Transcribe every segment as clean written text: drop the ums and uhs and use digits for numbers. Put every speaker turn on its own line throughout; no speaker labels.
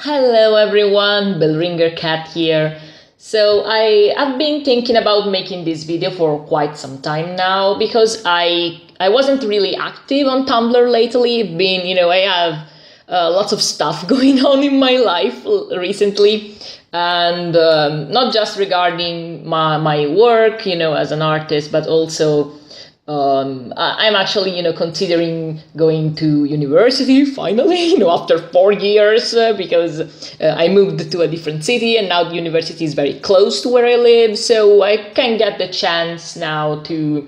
Hello everyone, Bellringer Cat here. So I've been thinking about making this video for quite some time now because I wasn't really active on Tumblr lately. I have lots of stuff going on in my life recently, and not just regarding my work, as an artist, but also I'm actually, considering going to university finally, after 4 years, because I moved to a different city and now the university is very close to where I live. So I can get the chance now to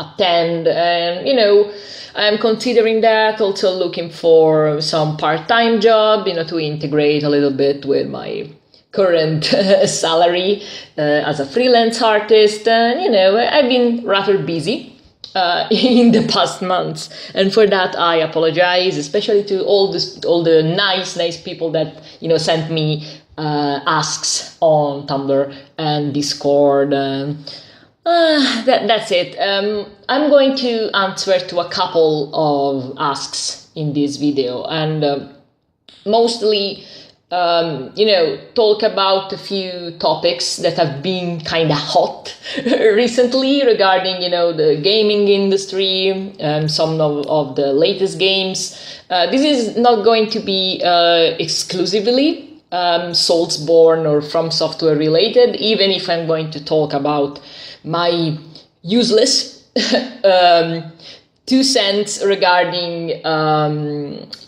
attend, and, I'm considering that, also looking for some part-time job, to integrate a little bit with my current salary as a freelance artist. And I've been rather busy in the past months, and for that I apologize, especially to all the nice people that sent me asks on Tumblr and Discord. That's it. I'm going to answer to a couple of asks in this video, and mostly talk about a few topics that have been kind of hot recently regarding, the gaming industry and some of the latest games. This is not going to be exclusively Soulsborne or From Software related, even if I'm going to talk about my useless 2 cents regarding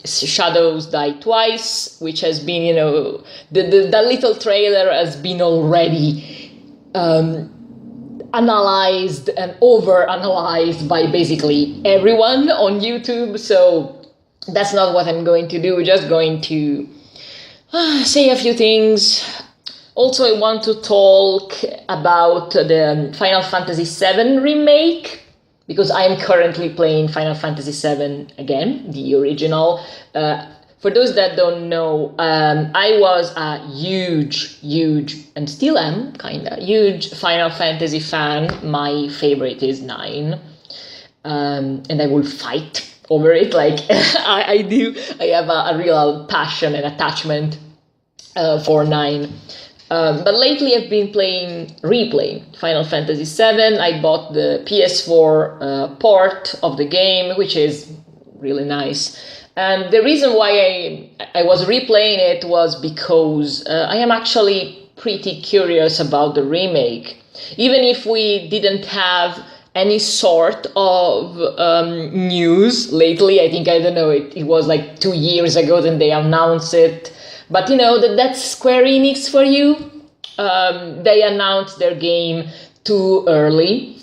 Shadows Die Twice, which has been, the little trailer has been already analyzed and over-analyzed by basically everyone on YouTube. So that's not what I'm going to do. We're just going to say a few things. Also, I want to talk about the Final Fantasy VII Remake, because I am currently playing Final Fantasy VII again, the original. For those that don't know, I was a huge, and still am kinda huge Final Fantasy fan. My favorite is 9, and I will fight over it. Like I do. I have a real passion and attachment for 9. But lately I've been replaying Final Fantasy VII. I bought the PS4 port of the game, which is really nice. And the reason why I was replaying it was because I am actually pretty curious about the remake. Even if we didn't have any sort of news lately, I don't know, it was like 2 years ago that they announced it. But that's Square Enix for you. They announced their game too early,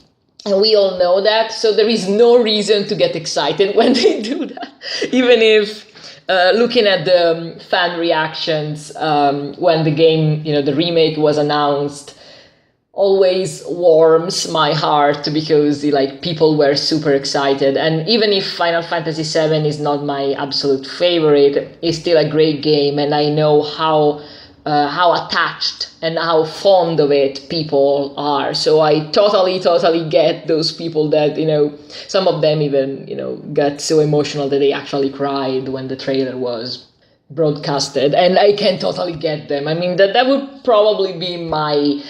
and we all know that. So there is no reason to get excited when they do that. Even if looking at the fan reactions when the game, the remake was announced, always warms my heart, because people were super excited. And even if Final Fantasy VII is not my absolute favorite, it's still a great game, and I know how attached and how fond of it people are. So I totally get those people that, some of them even, got so emotional that they actually cried when the trailer was broadcasted, and I can totally get them. I mean, that would probably be my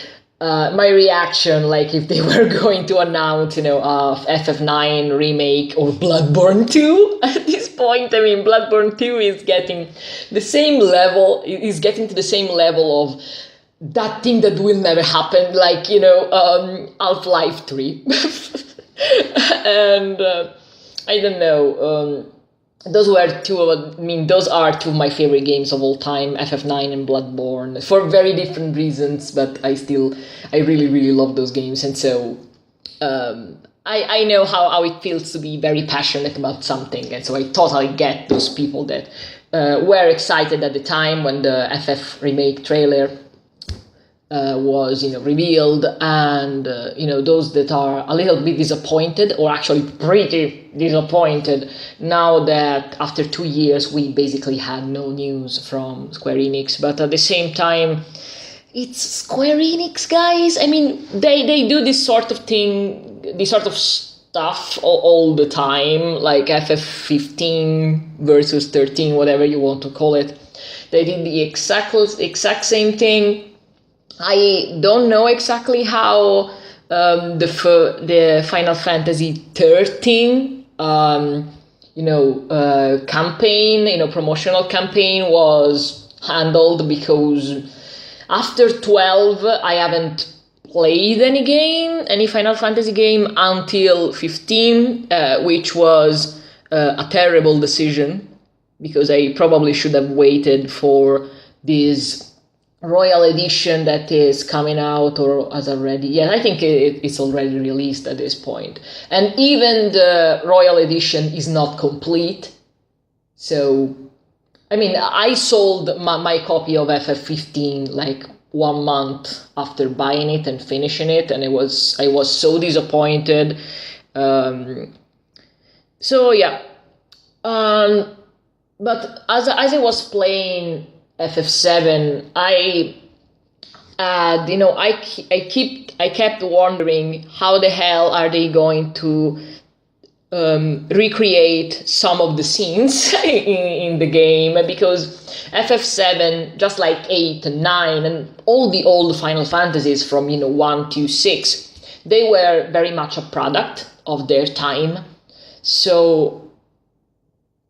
reaction, like if they were going to announce, FF9 remake or Bloodborne 2 at this point. I mean, Bloodborne 2 is getting to the same level of that thing that will never happen, like, Half-Life 3. And I don't know, those are two of my favorite games of all time, FF9 and Bloodborne, for very different reasons, but I really love those games. And so I know how it feels to be very passionate about something, and so I totally get those people that were excited at the time when the FF remake trailer was revealed, and those that are a little bit disappointed, or actually pretty disappointed, now that after 2 years we basically had no news from Square Enix. But at the same time, it's Square Enix, guys. I mean, they do this sort of thing, this sort of stuff all the time, like FF15 versus 13, whatever you want to call it. They did the exact same thing. I don't know exactly how the Final Fantasy 13 campaign, promotional campaign was handled, because after 12 I haven't played any Final Fantasy game until 15, which was a terrible decision, because I probably should have waited for this Royal Edition that is coming out, or has already. Yeah, I think it's already released at this point. And even the Royal Edition is not complete. So, I mean, I sold my copy of FF15 like 1 month after buying it and finishing it, and I was so disappointed. So yeah. But as I was playing FF7, I kept wondering how the hell are they going to recreate some of the scenes in the game, because FF7, just like 8 and 9 and all the old Final Fantasies from 1 to 6, they were very much a product of their time. So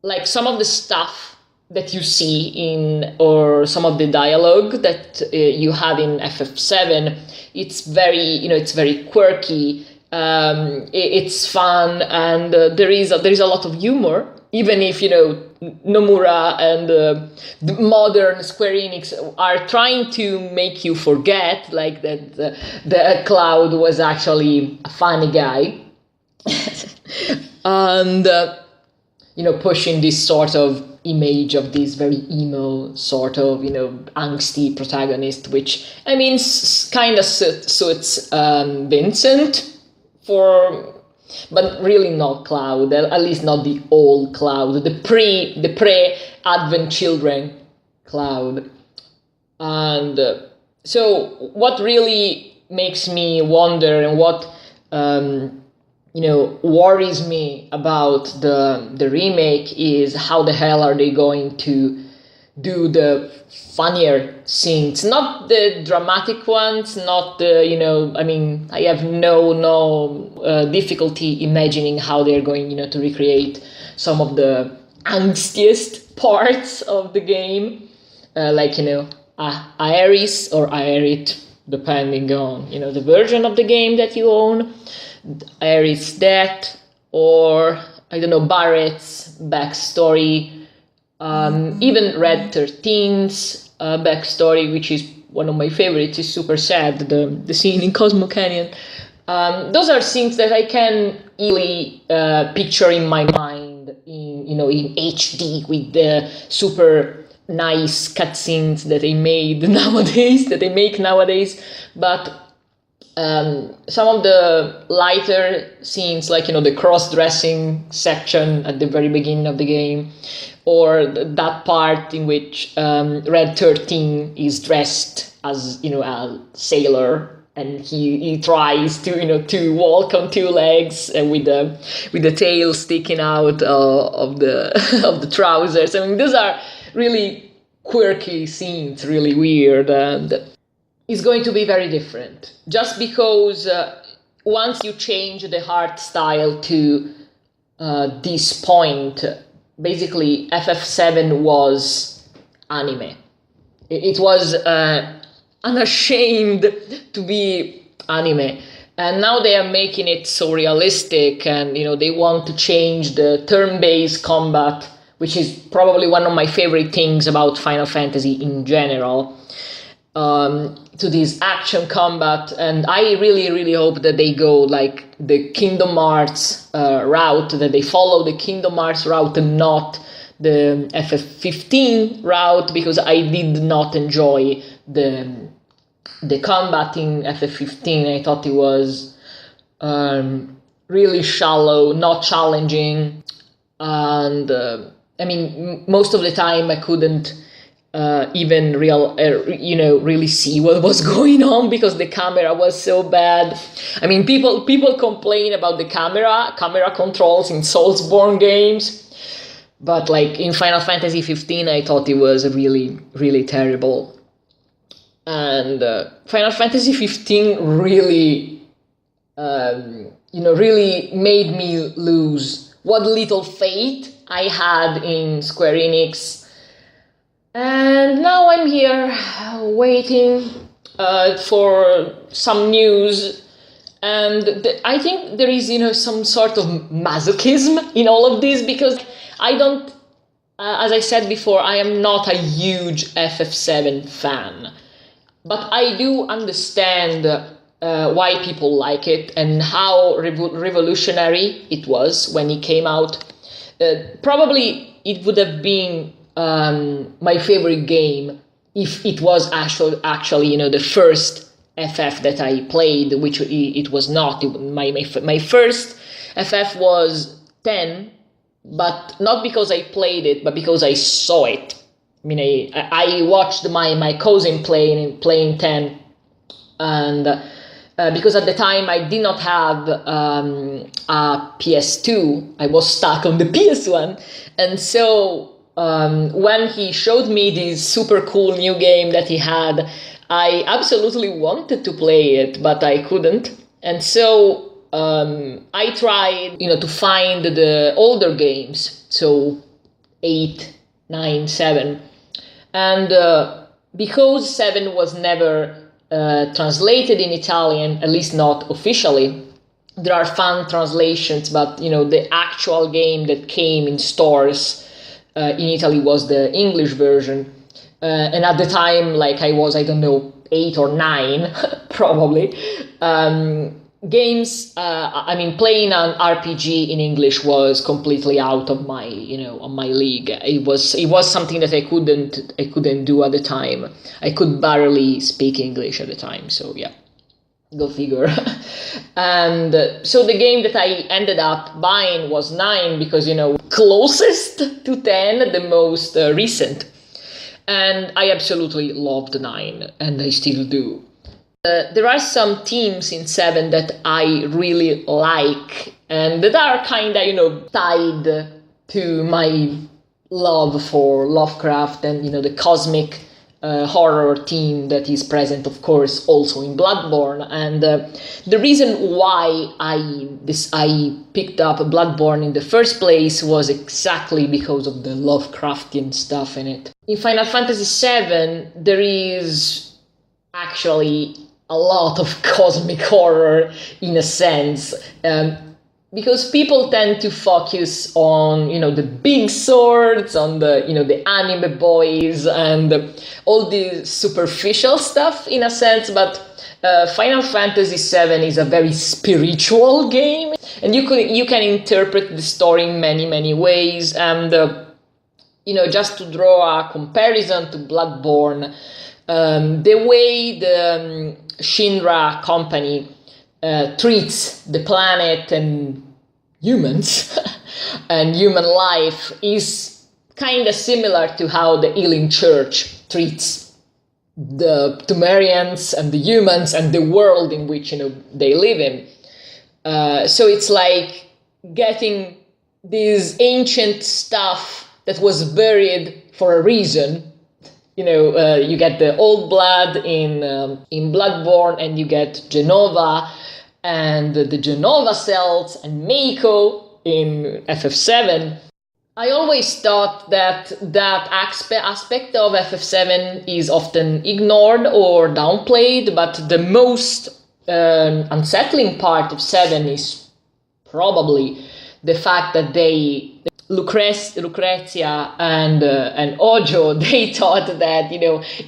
like some of the stuff that you see or some of the dialogue that you have in FF7, it's very quirky. It's fun, and there is a lot of humor, even if Nomura and the modern Square Enix are trying to make you forget like that the Cloud was actually a funny guy. And pushing this sort of image of this very emo sort of angsty protagonist, which I mean kind of suits Vincent, but really not Cloud, at least not the old Cloud, the pre-Advent Children Cloud. And so what really makes me wonder, and what worries me about the remake, is how the hell are they going to do the funnier scenes, not the dramatic ones, not the I have no difficulty imagining how they're going to recreate some of the angstiest parts of the game, like Aeris or Aerith, depending on the version of the game that you own. Aerith's death, or I don't know, Barrett's backstory, even Red 13's backstory, which is one of my favorites, is super sad. The scene in Cosmo Canyon. Those are scenes that I can easily picture in my mind in HD with the super nice cutscenes that they make nowadays, but some of the lighter scenes, like the cross-dressing section at the very beginning of the game, or that part in which Red 13 is dressed as a sailor, and he tries to walk on two legs and with the tail sticking out of the of the trousers. I mean, those are really quirky scenes, really weird, and it's going to be very different, just because once you change the art style to this point, basically FF7 was anime. It was unashamed to be anime, and now they are making it so realistic, and they want to change the turn-based combat, which is probably one of my favorite things about Final Fantasy in general, to this action combat. And I really, really hope that they go like the Kingdom Hearts route, that they follow the Kingdom Hearts route and not the FF15 route, because I did not enjoy the combat in FF15. I thought it was really shallow, not challenging, and I mean, most of the time I couldn't even really see what was going on, because the camera was so bad. I mean, people complain about the camera controls in Soulsborne games. But like in Final Fantasy 15, I thought it was really, really terrible. And Final Fantasy 15 really, really made me lose what little faith I had in Square Enix. And now I'm here waiting for some news. And I think there is, some sort of masochism in all of this, because I don't, as I said before, I am not a huge FF7 fan. But I do understand why people like it and how revolutionary it was when it came out. Probably it would have been my favorite game if it was actually the first FF that I played, which it was not. My first FF was 10, but not because I played it, but because I saw it. I mean, I watched my cousin playing 10, and because at the time I did not have a PS2, I was stuck on the PS1, and so when he showed me this super cool new game that he had, I absolutely wanted to play it, but I couldn't, and so I tried, to find the older games, so 8, 9, 7. And because 7 was never translated in Italian, at least not officially, there are fan translations, but the actual game that came in stores in Italy was the English version. And at the time, like I was, I don't know, 8 or 9, probably. Games, playing an RPG in English was completely out of my, on my league. It was something that I couldn't do at the time. I could barely speak English at the time, so yeah, go figure. And so the game that I ended up buying was 9 because, closest to 10, the most recent. And I absolutely loved 9, and I still do. There are some themes in 7 that I really like, and that are kind of, tied to my love for Lovecraft and, the cosmic horror theme that is present, of course, also in Bloodborne. And the reason why I picked up Bloodborne in the first place was exactly because of the Lovecraftian stuff in it. In Final Fantasy VII, there is actually a lot of cosmic horror in a sense, because people tend to focus on, the big swords, on the, the anime boys and all the superficial stuff in a sense, but Final Fantasy VII is a very spiritual game, and you can interpret the story in many, many ways, and just to draw a comparison to Bloodborne, the way the Shinra company treats the planet and humans and human life is kind of similar to how the Healing Church treats the Pthumerians and the humans and the world in which they live in. So it's like getting this ancient stuff that was buried for a reason. You get the old blood in Bloodborne, and you get Genova and the Genova cells and Mako in FF7. I always thought that aspect of FF7 is often ignored or downplayed, but the most unsettling part of 7 is probably the fact that Lucrezia and Ojo, they thought that,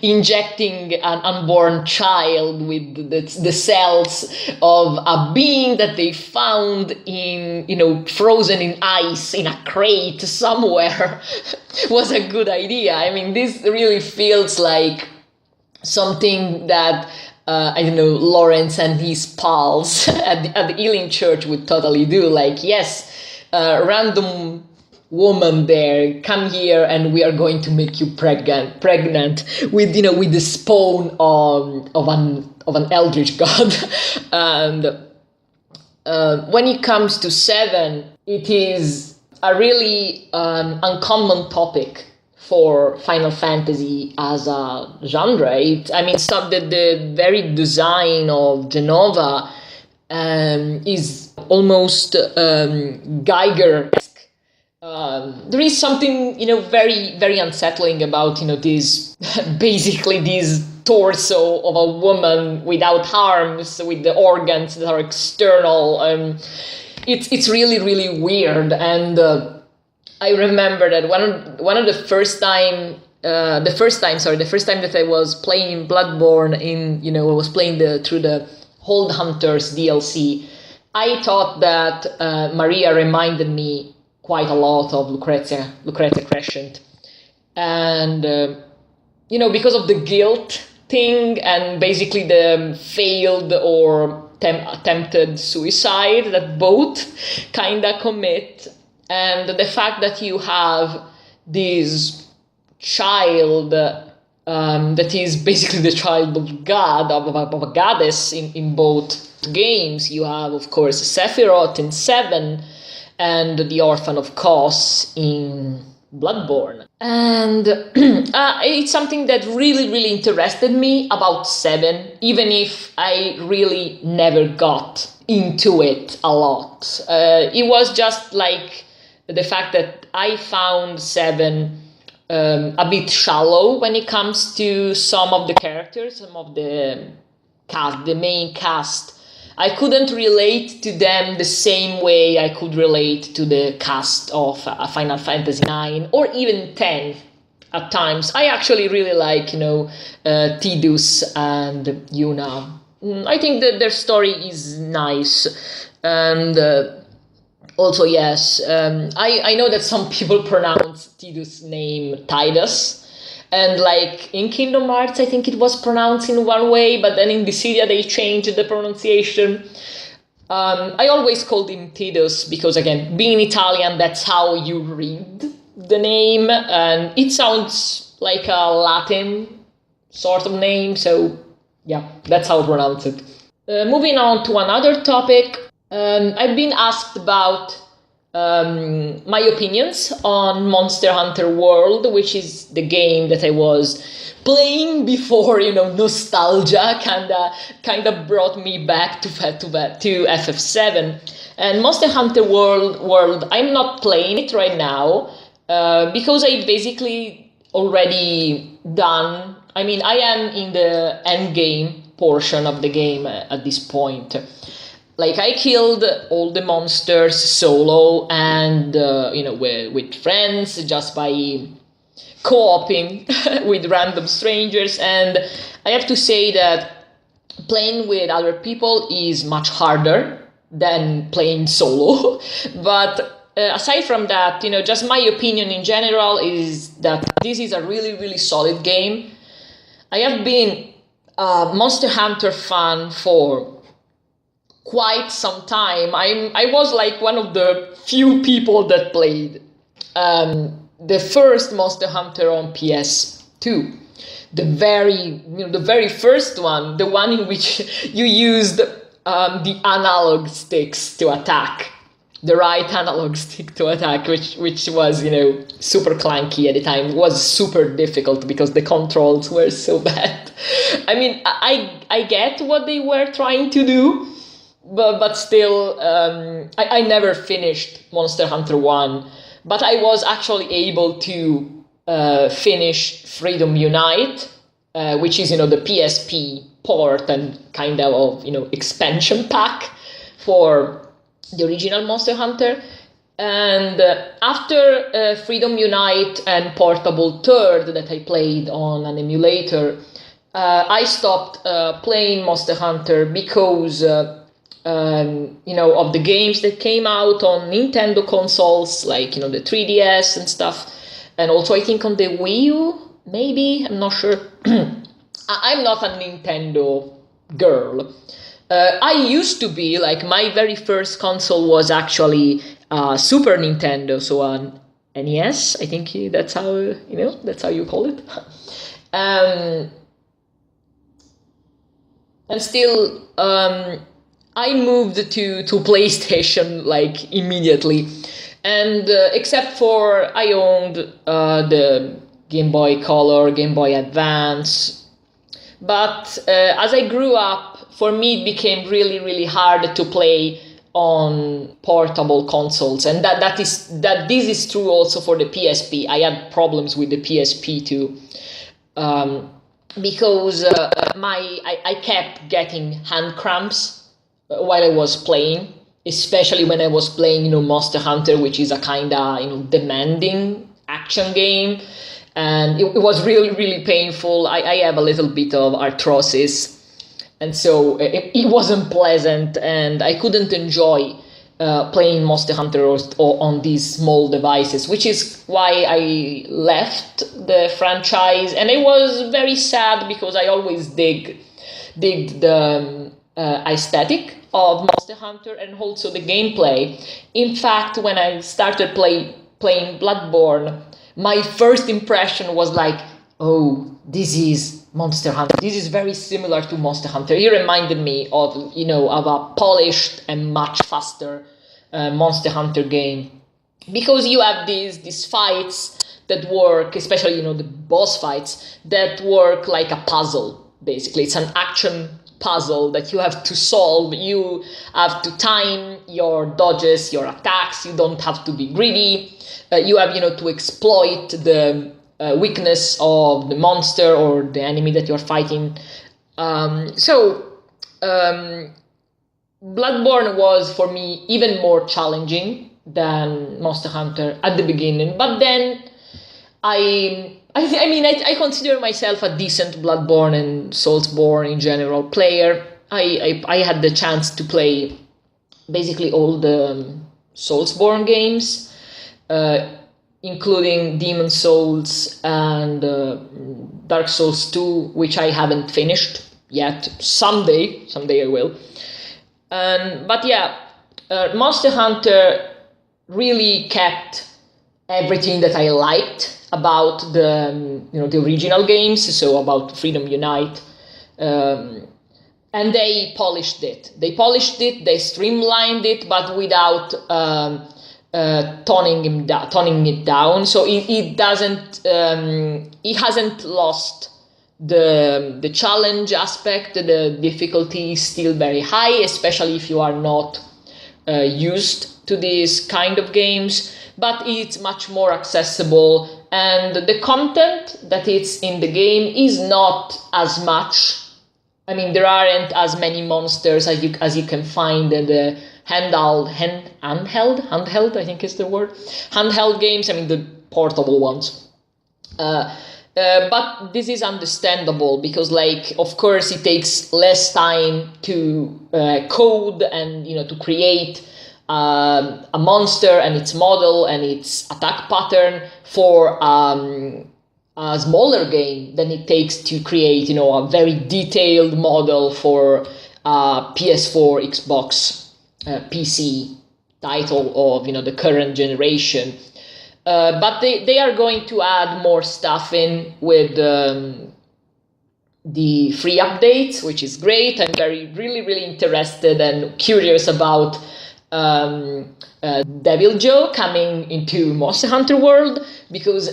injecting an unborn child with the cells of a being that they found in, frozen in ice in a crate somewhere was a good idea. I mean, this really feels like something that, Lawrence and his pals at the Healing Church would totally do. Like, yes, random woman there, come here and we are going to make you pregnant with the spawn of an eldritch god. And when it comes to 7, it is a really uncommon topic for Final Fantasy as a genre. I mean, the very design of Genova is almost Geiger-esque. There is something, very, very unsettling about, this, basically this torso of a woman without arms, with the organs that are external. It's really, really weird. And I remember that one of the first time that I was playing Bloodborne I was playing through the Hold Hunters DLC, I thought that Maria reminded me quite a lot of Lucrezia Crescent. And, because of the guilt thing and basically the failed or attempted suicide that both kinda commit, and the fact that you have this child that is basically the child of God, of a goddess in both games. You have, of course, Sephiroth in 7 and the Orphan of Kos in Bloodborne. And it's something that really, really interested me about 7, even if I really never got into it a lot. It was just like the fact that I found 7 a bit shallow when it comes to some of the characters, some of the cast, the main cast. I couldn't relate to them the same way I could relate to the cast of Final Fantasy 9 or even 10 at times. I actually really like, Tidus and Yuna. I think that their story is nice. And also, yes, I know that some people pronounce Tidus' name Tidus. And like in Kingdom Hearts, I think it was pronounced in one way, but then in Dissidia they changed the pronunciation. I always called him Tidus because, again, being Italian, that's how you read the name. And it sounds like a Latin sort of name. So, yeah, that's how I pronounce it. Moving on to another topic. I've been asked about my opinions on Monster Hunter World, which is the game that I was playing before, nostalgia kind of brought me back to FF7. And Monster Hunter World, I'm not playing it right now because I basically already done. I mean, I am in the end game portion of the game at this point. Like, I killed all the monsters solo and, with friends, just by co-oping with random strangers. And I have to say that playing with other people is much harder than playing solo. But aside from that, just my opinion in general is that this is a really, really solid game. I have been a Monster Hunter fan for quite some time. I was like one of the few people that played the first Monster Hunter on PS2, the very first one, the one in which you used the analog sticks to attack, the right analog stick to attack, which was super clunky at the time. It was super difficult because the controls were so bad. I mean, I get what they were trying to do. But still, I never finished Monster Hunter 1, but I was actually able to finish Freedom Unite, which is, the PSP port and kind of, expansion pack for the original Monster Hunter. And after Freedom Unite and Portable Third that I played on an emulator, I stopped playing Monster Hunter because of the games that came out on Nintendo consoles, like, the 3DS and stuff. And also, I think on the Wii U, maybe, I'm not sure. I'm not a Nintendo girl. I used to be, like, my very first console was actually Super Nintendo, so an NES, I think that's how you call it. And still, I moved to PlayStation like immediately, And except for I owned the Game Boy Color, Game Boy Advance. But as I grew up, for me it became really, really hard to play on portable consoles, and that this is true also for the PSP. I had problems with the PSP too, because I kept getting hand cramps while I was playing, especially when I was playing, Monster Hunter, which is a kind of, demanding action game, and it was really, really painful. I have a little bit of arthrosis, and so it wasn't pleasant, and I couldn't enjoy playing Monster Hunter or on these small devices, which is why I left the franchise. And I was very sad because I always dig the aesthetic of Monster Hunter and also the gameplay. In fact, when I started playing Bloodborne, my first impression was like, oh, this is Monster Hunter. This is very similar to Monster Hunter. It reminded me of a polished and much faster Monster Hunter game, because you have these fights that work, especially the boss fights that work like a puzzle. Basically, it's an action puzzle that you have to solve. You have to time your dodges, your attacks. You don't have to be greedy. You have to exploit the weakness of the monster or the enemy that you're fighting. Bloodborne was for me even more challenging than Monster Hunter at the beginning, but then I consider myself a decent Bloodborne and Soulsborne in general player. I had the chance to play basically all the Soulsborne games, including Demon Souls and Dark Souls 2, which I haven't finished yet. Someday I will. But yeah, Monster Hunter really kept everything that I liked about the original games, so about Freedom Unite, and they polished it. They streamlined it, but without toning it down. So it hasn't lost the challenge aspect. The difficulty is still very high, especially if you are not used to these kind of games, but it's much more accessible, and the content that is in the game is not as much. I mean, there aren't as many monsters as you can find in the handheld, I think is the word, handheld games. I mean, the portable ones. But this is understandable because, of course, it takes less time to code and to create a monster and its model and its attack pattern for a smaller game than it takes to create a very detailed model for PS4, Xbox, PC title of the current generation. But they are going to add more stuff in with the free updates, which is great. I'm really interested and curious about Devil Joe coming into Monster Hunter World, because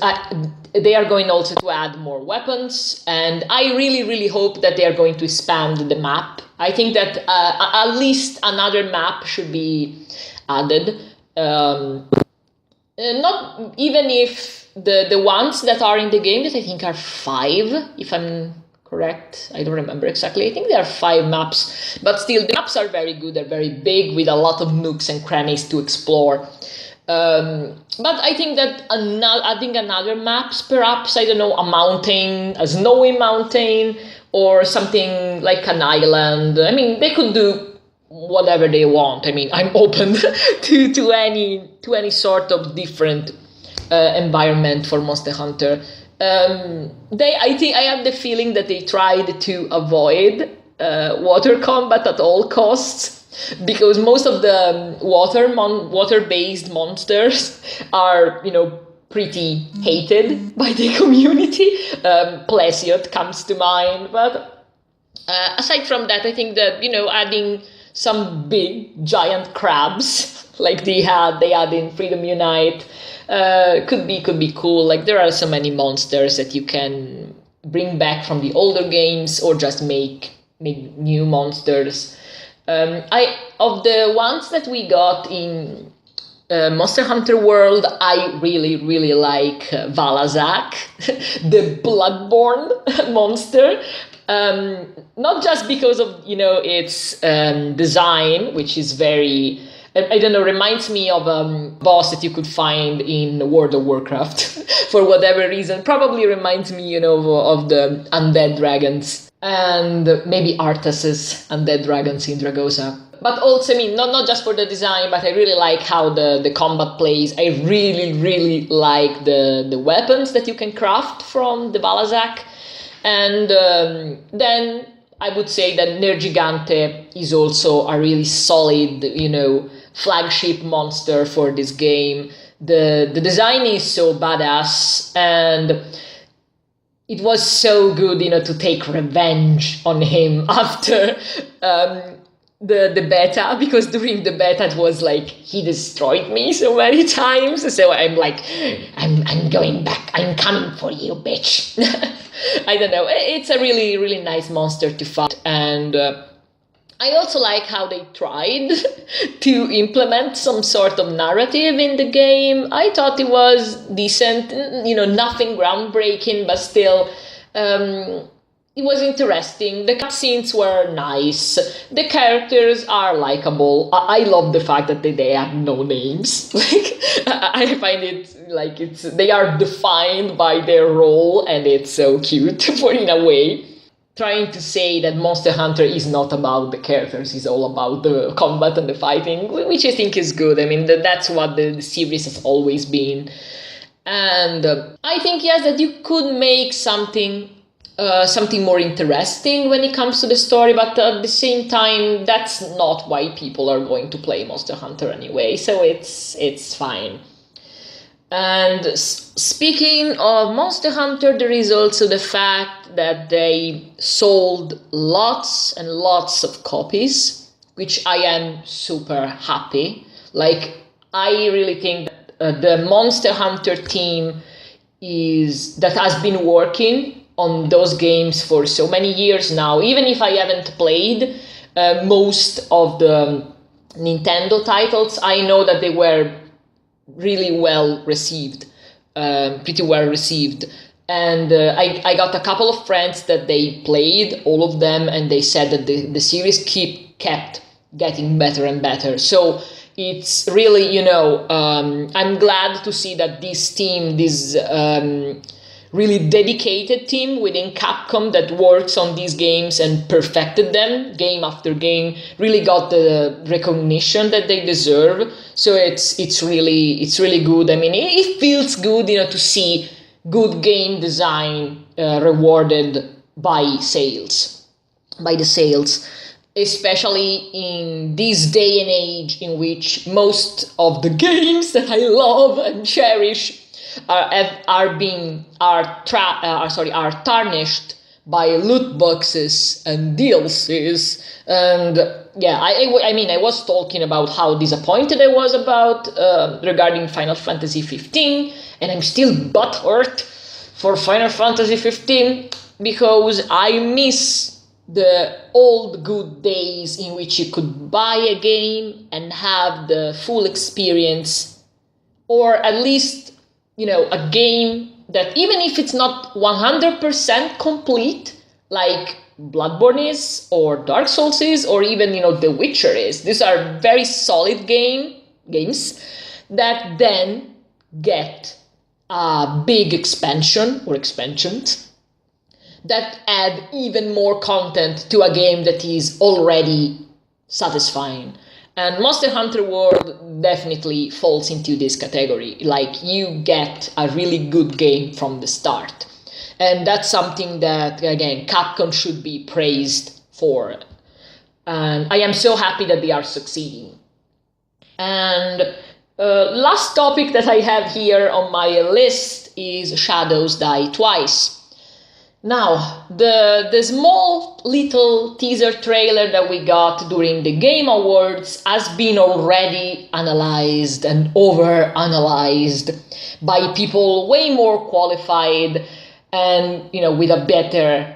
they are going also to add more weapons, and I really hope that they are going to expand the map. I think that at least another map should be added. Not even if the ones that are in the game, that I think are 5, if I'm correct. I don't remember exactly. I think there are 5 maps, but still the maps are very good. They're very big with a lot of nooks and crannies to explore. But I think that adding another maps, perhaps, I don't know, a mountain, a snowy mountain, or something like an island. I mean, they could do whatever they want. I mean, I'm open to any sort of different environment for Monster Hunter. I think I have the feeling that they tried to avoid water combat at all costs, because most of the water-based monsters are pretty hated by the community. Plesiot comes to mind, but aside from that, I think that adding some big giant crabs like they had in Freedom Unite. Could be cool. Like there are so many monsters that you can bring back from the older games or just make new monsters. I of the ones that we got in Monster Hunter World, I really like Valazak, the Bloodborne monster. Not just because of its design, which is very I don't know, reminds me of a boss that you could find in World of Warcraft for whatever reason. Probably reminds me, of the undead dragons and maybe Arthas's undead dragons in Dragosa. But also, I mean, not just for the design, but I really like how the combat plays. I really like the weapons that you can craft from the Balazak. And then I would say that Nergigante is also a really solid, flagship monster for this game. The design is so badass, and it was so good, to take revenge on him after the beta, because during the beta it was like he destroyed me so many times. So I'm like, I'm going back. I'm coming for you, bitch. I don't know. It's a really nice monster to fight, and I also like how they tried to implement some sort of narrative in the game. I thought it was decent, nothing groundbreaking, but still, it was interesting. The cutscenes were nice. The characters are likable. I love the fact that they have no names. Like, I find it like they are defined by their role, and it's so cute for in a way. Trying to say that Monster Hunter is not about the characters, it's all about the combat and the fighting, which I think is good. I mean, that's what the series has always been. And I think, yes, that you could make something more interesting when it comes to the story, but at the same time, that's not why people are going to play Monster Hunter anyway, so it's fine. And speaking of Monster Hunter, there is also the fact that they sold lots and lots of copies, which I am super happy. Like, I really think that the Monster Hunter team that has been working on those games for so many years now, even if I haven't played most of the Nintendo titles, I know that they were really well received, pretty well received. And I got a couple of friends that they played all of them, and they said that the series kept getting better and better. So it's really, I'm glad to see that this team, this really dedicated team within Capcom that works on these games and perfected them game after game, really got the recognition that they deserve. So it's really good. I mean, it feels good, to see good game design rewarded by the sales, especially in this day and age in which most of the games that I love and cherish are tarnished by loot boxes and DLCs. And yeah, I mean, I was talking about how disappointed I was about regarding Final Fantasy 15, and I'm still butthurt for Final Fantasy 15 because I miss the old good days in which you could buy a game and have the full experience, or at least, a game that, even if it's not 100% complete, like Bloodborne is, or Dark Souls is, or even, The Witcher is. These are very solid games that then get a big expansion or expansions that add even more content to a game that is already satisfying. And Monster Hunter World definitely falls into this category. Like, you get a really good game from the start. And that's something that, again, Capcom should be praised for. And I am so happy that they are succeeding. And last topic that I have here on my list is Shadows Die Twice. Now, the small little teaser trailer that we got during the Game Awards has been already analyzed and over-analyzed by people way more qualified and, with a better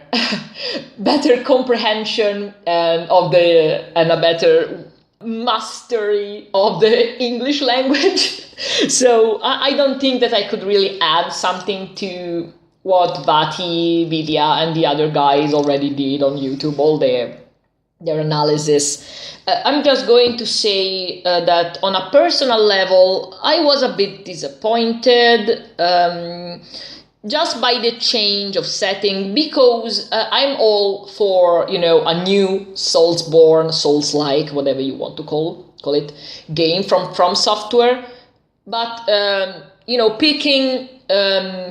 better comprehension and a better mastery of the English language. So I don't think that I could really add something to what Vati, Vidya, and the other guys already did on YouTube, all their analysis. I'm just going to say that on a personal level, I was a bit disappointed just by the change of setting, because I'm all for, a new Soulsborne, Souls-like, whatever you want to call it, game from Software. But, picking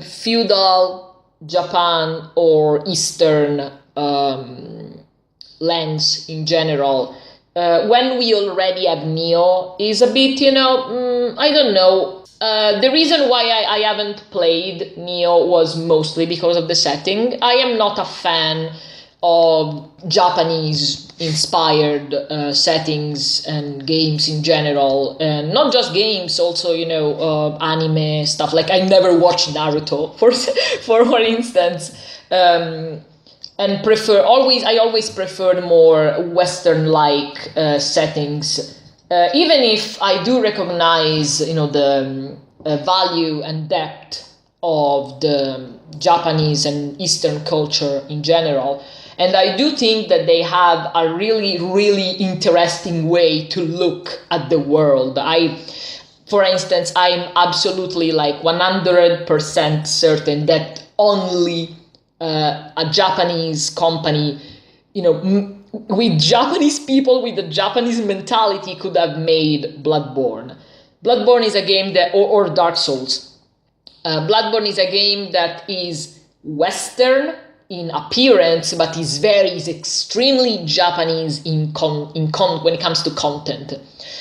feudal Japan or Eastern lands in general, when we already have Neo, is a bit, I don't know. The reason why I haven't played Neo was mostly because of the setting. I am not a fan of Japanese-inspired settings and games in general, and not just games, also anime stuff. Like, I never watched Naruto, for instance, and I always preferred more Western-like settings. Even if I do recognize, the value and depth of the Japanese and Eastern culture in general. And I do think that they have a really, really interesting way to look at the world. For instance, I'm absolutely 100% certain that only a Japanese company, with Japanese people, with the Japanese mentality, could have made Bloodborne. Bloodborne is a game that, or Dark Souls. Bloodborne is a game that is Western in appearance, but is extremely Japanese when it comes to content.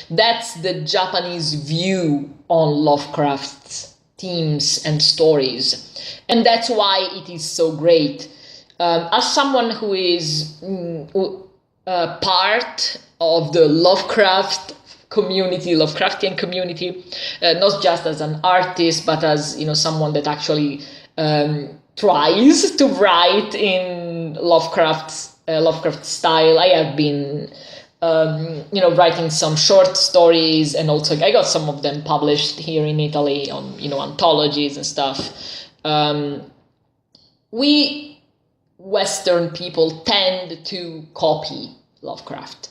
That's the Japanese view on Lovecraft's themes and stories. And that's why it is so great. As someone who is part of the Lovecraftian community, not just as an artist, but as someone that actually tries to write in Lovecraft style. I have been writing some short stories, and also I got some of them published here in Italy on anthologies and stuff. We Western people tend to copy Lovecraft,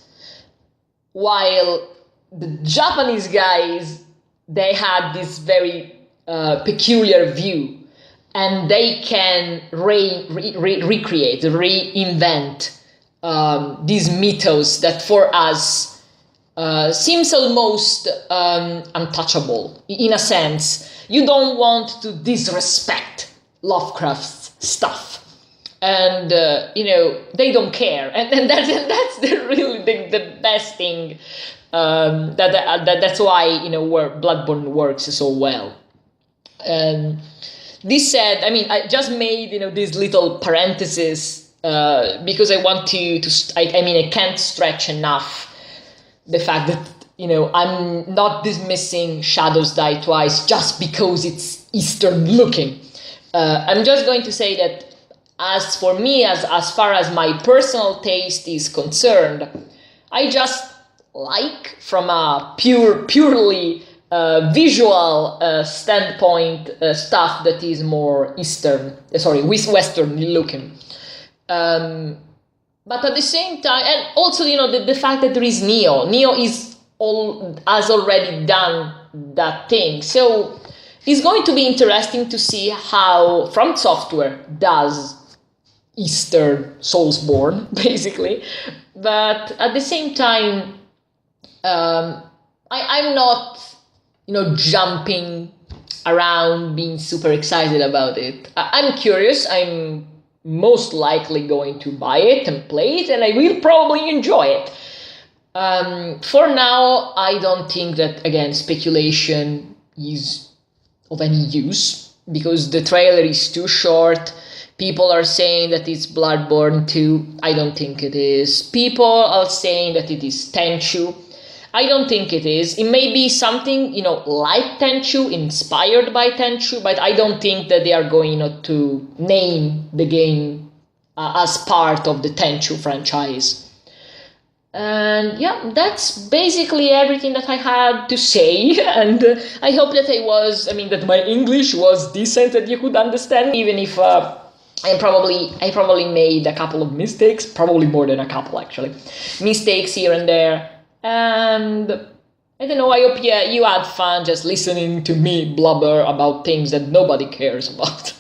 while the Japanese guys, they had this very peculiar view, and they can recreate, reinvent these mythos that for us seems almost untouchable. In a sense, you don't want to disrespect Lovecraft's stuff. And they don't care, and that's the best thing. That's why where Bloodborne works so well. And this said, I just made this little parenthesis because I want I can't stretch enough the fact that I'm not dismissing Shadows Die Twice just because it's Eastern looking. I'm just going to say that, as for me, as far as my personal taste is concerned, I just like, from a purely visual standpoint, stuff that is more Western looking. But at the same time, and also the fact that there is Neo has already done that thing. So it's going to be interesting to see how From Software does Eastern Soulsborne, basically. But at the same time, I'm not, jumping around being super excited about it. I'm curious. I'm most likely going to buy it and play it, and I will probably enjoy it. For now, I don't think that, again, speculation is of any use, because the trailer is too short. People are saying that it's Bloodborne 2. I don't think it is. People are saying that it is Tenchu. I don't think it is. It may be something, like Tenchu, inspired by Tenchu, but I don't think that they are going, to name the game as part of the Tenchu franchise. And yeah, that's basically everything that I had to say. And I hope that that my English was decent and you could understand, even if I probably made a couple of mistakes, probably more than a couple actually, mistakes here and there. And I don't know, I hope you had fun just listening to me blubber about things that nobody cares about.